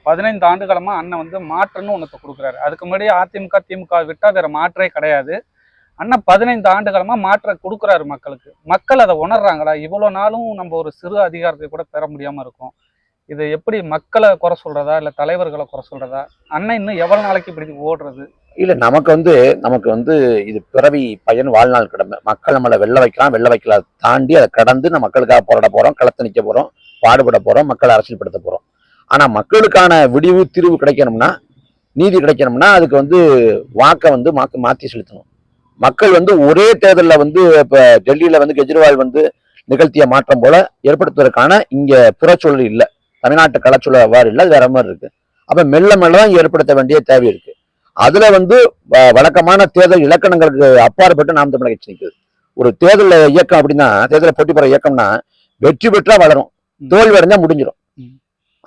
15 ஆண்டுகளமா அண்ணன் வந்து மாற்றுன்னு ஒன்றத்தை கொடுக்குறாரு. அதுக்கு முன்னாடி அதிமுக திமுக விட்டா வேற மாற்றே கிடையாது. அண்ணன் 15 ஆண்டுகளமா மாற்ற கொடுக்குறாரு மக்களுக்கு. மக்கள் அதை உணர்றாங்களா? இவ்வளோ நாளும் நம்ம ஒரு சிறு அதிகாரத்தை கூட பெற முடியாம இருக்கும். இது எப்படி மக்களை குறை சொல்றதா இல்ல தலைவர்களை குறை சொல்றதா? அண்ணன் இன்னும் எவ்வளவு நாளைக்கு இப்படி ஓடுறது? இல்ல நமக்கு வந்து இது பிறவி பயன் வாழ்நாள் கடமை. மக்கள் நம்மளை வெள்ள வைக்கலாம் தாண்டி அதை கடந்து நம்ம மக்களுக்காக போராட போறோம், களத்தை நிற்க போறோம், பாடுபட போறோம், மக்களை அரசியல்படுத்த போறோம். ஆனா மக்களுக்கான விடிவு தீர்வு கிடைக்கணும்னா, நீதி கிடைக்கணும்னா அதுக்கு வந்து வாக்கை வந்து மாத்தி செலுத்தணும். மக்கள் வந்து ஒரே தேர்தலில் வந்து இப்ப டெல்லியில வந்து கெஜ்ரிவால் வந்து நிகழ்த்திய மாற்றம் போல ஏற்படுத்துவதற்கான இங்க புறச்சூழல் இல்லை. தமிழ்நாட்டு களச்சூழல் அவ்வாறு இல்லை, அது வேற மாதிரி இருக்கு. அப்ப மெல்ல தான் ஏற்படுத்த வேண்டிய தேவை இருக்கு. அதுல வந்து வழக்கமான தேர்தல் இலக்கணங்களுக்கு அப்பாற்பட்டு நாம் தமிழர் கட்சி நிற்குது. ஒரு தேர்தல் இயக்கம் அப்படின்னா, தேர்தலை போட்டி போற இயக்கம்னா வெற்றி பெற்றா வளரும், தோல்வி அடைஞ்சா முடிஞ்சிடும்.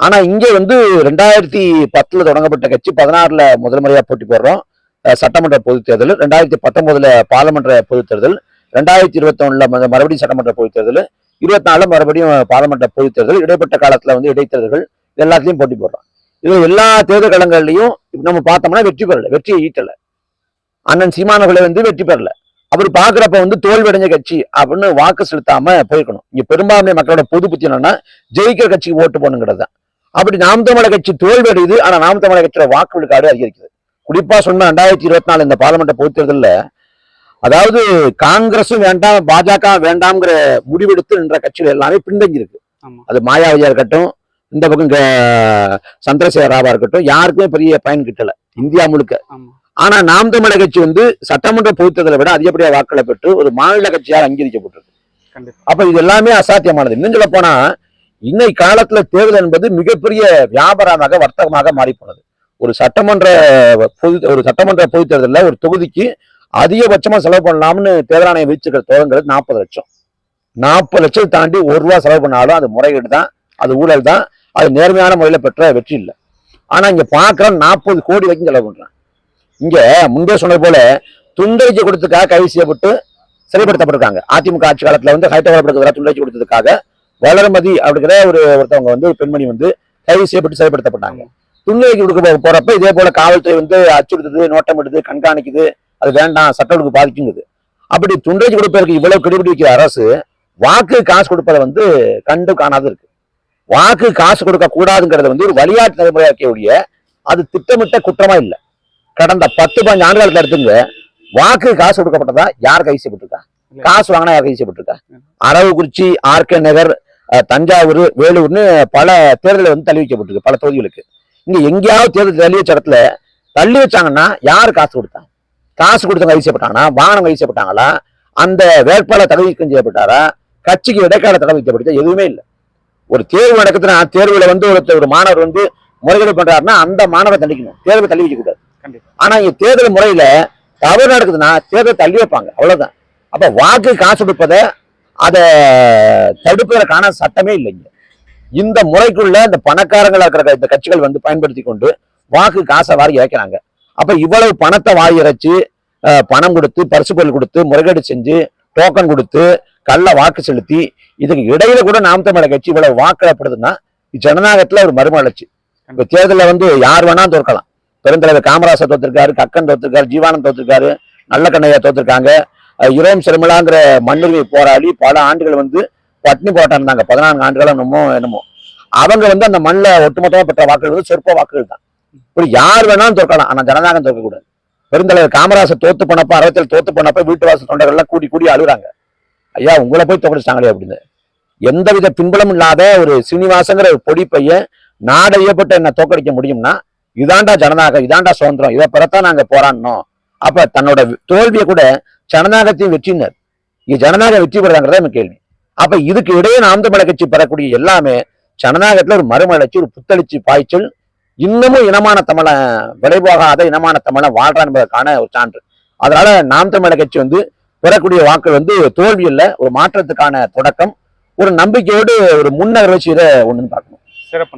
ஆனா இங்க வந்து 2010 தொடங்கப்பட்ட கட்சி 16 முதல் முறையா போட்டி போடுறோம். சட்டமன்ற பொதுத் தேர்தல், 2019 பாராளுமன்ற பொதுத் தேர்தல், 2021 மறுபடியும் சட்டமன்ற பொதுத் தேர்தல், 24 மறுபடியும் பாராளுமன்ற பொதுத் தேர்தல், இடைப்பட்ட காலத்துல வந்து இடைத்தேர்தல்கள் எல்லாத்துலயும் போட்டி போடுறோம். இது எல்லா தேர்தல் களங்கள்லையும் நம்ம பார்த்தோம்னா வெற்றி பெறல, வெற்றியை ஈட்டல. அண்ணன் சீமானவர்களை வந்து வெற்றி பெறல. அவர் பாக்குறப்ப வந்து தோல்வி அடைஞ்ச கட்சி அப்படின்னு வாக்கு செலுத்தாம போயிருக்கணும். இங்க பெரும்பான்மை மக்களோட பொது புத்தி என்னன்னா ஜெயிக்கிற கட்சிக்கு ஓட்டு போகணுங்கிறது தான். அப்படி நாம் தமிழர் கட்சி தோல்வி அடையுது. ஆனா நாம் தமிழர் கட்சியோட வாக்கு விழுக்காடு அதிகரிக்குது. குறிப்பா சொன்ன 2024 இந்த பாராளுமன்ற பொதுத் தேர்தலில், அதாவது காங்கிரஸும் வேண்டாம் பாஜக வேண்டாம்ங்கிற முடிவெடுத்து நின்ற கட்சிகள் எல்லாமே பின்தங்கி இருக்கு. அது மாயாவதியா இருக்கட்டும், இந்த பக்கம் சந்திரசேகர் ராவா இருக்கட்டும், யாருக்குமே பெரிய பயன் கிட்டல இந்தியா முழுக்க. ஆனா நாம் தமிழர் கட்சி வந்து சட்டமன்ற பொதுத் தேர்தலை விட அதிகப்படியா வாக்களை பெற்று ஒரு மாநில கட்சியால் அங்கீகரிக்கப்பட்டிருக்கு. அப்ப இது எல்லாமே அசாத்தியமானது. இன்னும் சொல்ல போனா இன்னைக்கு காலத்துல தேர்தல் என்பது மிகப்பெரிய வியாபாரமாக வர்த்தகமாக மாறி போனது. ஒரு சட்டமன்ற பொதுத் தேர்தலில் ஒரு தொகுதிக்கு அதிகபட்சமா செலவு பண்ணலாம்னு தேர்தல் ஆணையம் விதிச்சிருக்கிற தொகைங்கிறது 40 லட்சம். 40 லட்சம் தாண்டி ₹1 செலவு பண்ணாலும் அது முறைகேடு தான், அது ஊழல் தான், அது நேர்மையான முறையில பெற்ற வெற்றி இல்லை. ஆனா இங்க பாக்குறோம் 40 கோடி வரைக்கும் செலவு பண்றான். இங்க முன்பே சொன்னது போல துண்டறிக்கை கொடுத்ததுக்காக கைது செய்யப்பட்டு சிறைப்படுத்தப்பட்டிருக்காங்க. அதிமுக ஆட்சி காலத்துல வந்து ஹைதராபாத் துண்டறிக்கை கொடுத்ததுக்காக வளர்மதி அப்படிங்கிற ஒருத்தவங்க வந்து பெண்மணி வந்து கைது செய்யப்பட்டு சிறைப்படுத்தப்பட்டாங்க. துண்டறிக்கை கொடுக்க போறப்ப இதே போல காவல்துறை வந்து அச்சுறுத்துது, நோட்டமிடுது, கண்காணிக்குது, அது வேண்டாம், சட்ட ஒழுங்கு பாதிக்குங்குது. அப்படி துண்டறிக்கை கொடுப்பதற்கு இவ்வளவு கெடுபிடி வைக்கிற அரசு வாக்கு காசு கொடுப்பதை வந்து கண்டு காணாது இருக்கு. வாக்கு காசு கொடுக்க கூடாதுங்கிறத வந்து ஒரு வழிகாட்டு நடைமுறையாக்கிய அது திட்டமிட்ட குற்றமா இல்லை. கடந்த 10-15 ஆண்டுகளுக்கு எடுத்துங்க, வாக்கு காசு கொடுக்கப்பட்டதா யார் கைது செய்யப்பட்டிருக்கா? காசு வாங்கினா யார் கைது செய்யப்பட்டிருக்கா? அரவக்குறிச்சி, ஆர்கே நகர், தஞ்சாவூர், வேலூர்னு பல தேர்தலில் வந்து தள்ளி வைக்கப்பட்டிருக்கு பல தொகுதிகளுக்கு. இங்க எங்கேயாவது தேர்தல் தள்ளி வச்ச இடத்துல தள்ளி வச்சாங்கன்னா யாரு காசு கொடுத்தாங்க? காசு கொடுத்தவங்க கைது செய்யப்பட்டாங்கன்னா, வாகனம் கைது செய்யப்பட்டாங்களா, அந்த வேட்பாளர் தடை நீக்கம் செய்யப்பட்டாரா, கட்சிக்கு இடைக்கால தடை வைக்கப்பட்டது? எதுவுமே இல்லை. ஒரு தேர்வு நடக்குதுன்னா தேர்வுல வந்து ஒரு மாணவர் வந்து முறைகேடு பண்றாருன்னா அந்த மாணவரை தண்டிக்கணும், தேர்வை தள்ளி வைக்க கூடாது. ஆனா இங்க தேர்தல் முறையில தவறு நடக்குதுன்னா தேர்தல் தள்ளி வைப்பாங்க, அவ்வளவுதான். அப்ப வாக்கு காசு கொடுப்பதை அதை தடுப்பதற்கான சட்டமே இல்லைங்க. இந்த முறைக்குள்ள இந்த பணக்காரங்களா இருக்கிற இந்த கட்சிகள் வந்து பயன்படுத்தி கொண்டு வாக்கு காசை வாரி இறக்கிறாங்க. அப்ப இவ்வளவு பணத்தை வாரி இறைச்சு பணம் கொடுத்து, பரிசு பொருள் கொடுத்து, முறைகேடு செஞ்சு, டோக்கன் கொடுத்து, கள்ள வாக்கு செலுத்தி, இதுக்கு இடையில கூட நாம் தமிழர் கட்சி இவ்வளவு வாக்களிப்படுதுன்னா ஜனநாயகத்துல ஒரு மறுமலர்ச்சி. இப்ப தேர்தலில் வந்து யார் வேணா தோற்கலாம். பெருந்தலைவர் காமராசர் தோத்திருக்காரு, கக்கன் தோத்திருக்காரு, ஜீவானந்த் தோத்திருக்காரு, நல்ல கண்ணையா தோத்திருக்காங்க. இரோம் சிறுமலாங்கிற மண்ணுரிமை போராளி பல ஆண்டுகள் வந்து பட்னி போட்டா இருந்தாங்க, 14 ஆண்டுகளும் என்னமோ. அவங்க வந்து அந்த மண்ணில் ஒட்டுமொத்தமா பெற்ற வாக்குகள் வந்து சொற்ப வாக்குகள் தான். இப்படி யார் வேணாலும் தோற்கலாம், ஆனா ஜனநாயகம் தோற்கக்கூடாது. பெருந்தலைவர் காமராசர் தோத்து போனப்ப, 60 தோத்து போனப்ப வீட்டு வாசல் தொண்டர்கள் எல்லாம் கூடி அழுகுறாங்க, ஐயா உங்களை போய் தோக்கடிச்சிட்டாங்களே அப்படின்னு. எந்தவித பின்புலம் இல்லாத ஒரு சீனிவாசங்கிற ஒரு பொடி பையன் நாடையப்பட்டு என்ன தோக்கடிக்க முடியும்னா இதாண்டா ஜனநாயகம், இதாண்டா சுதந்திரம், இதை பெறத்தான் நாங்க போராடணும். அப்ப தன்னோட தோல்வியை கூட ஜனநாயகத்தையும் வெற்றினர், இங்க ஜனநாயகம் வெற்றி பெறாங்கிறத நம்ம கேள்வி. அப்ப இதுக்கு இடையே நாம் தமிழர் கட்சி பெறக்கூடிய எல்லாமே ஜனநாயகத்துல ஒரு மறுமலர்ச்சி, ஒரு புத்தளிச்சி பாய்ச்சல், இன்னமும் இனமான தமிழை விளைவாகாத இனமான தமிழை வாழ்றான் என்பதற்கான ஒரு சான்று. அதனால நாம் தமிழர் கட்சி வந்து பெறக்கூடிய வாக்கு வந்து தோல்வி இல்லை, ஒரு மாற்றத்துக்கான தொடக்கம், ஒரு நம்பிக்கையோடு ஒரு முன்னகர்வை செய்த ஒண்ணுன்னு பார்க்கணும். சிறப்பு.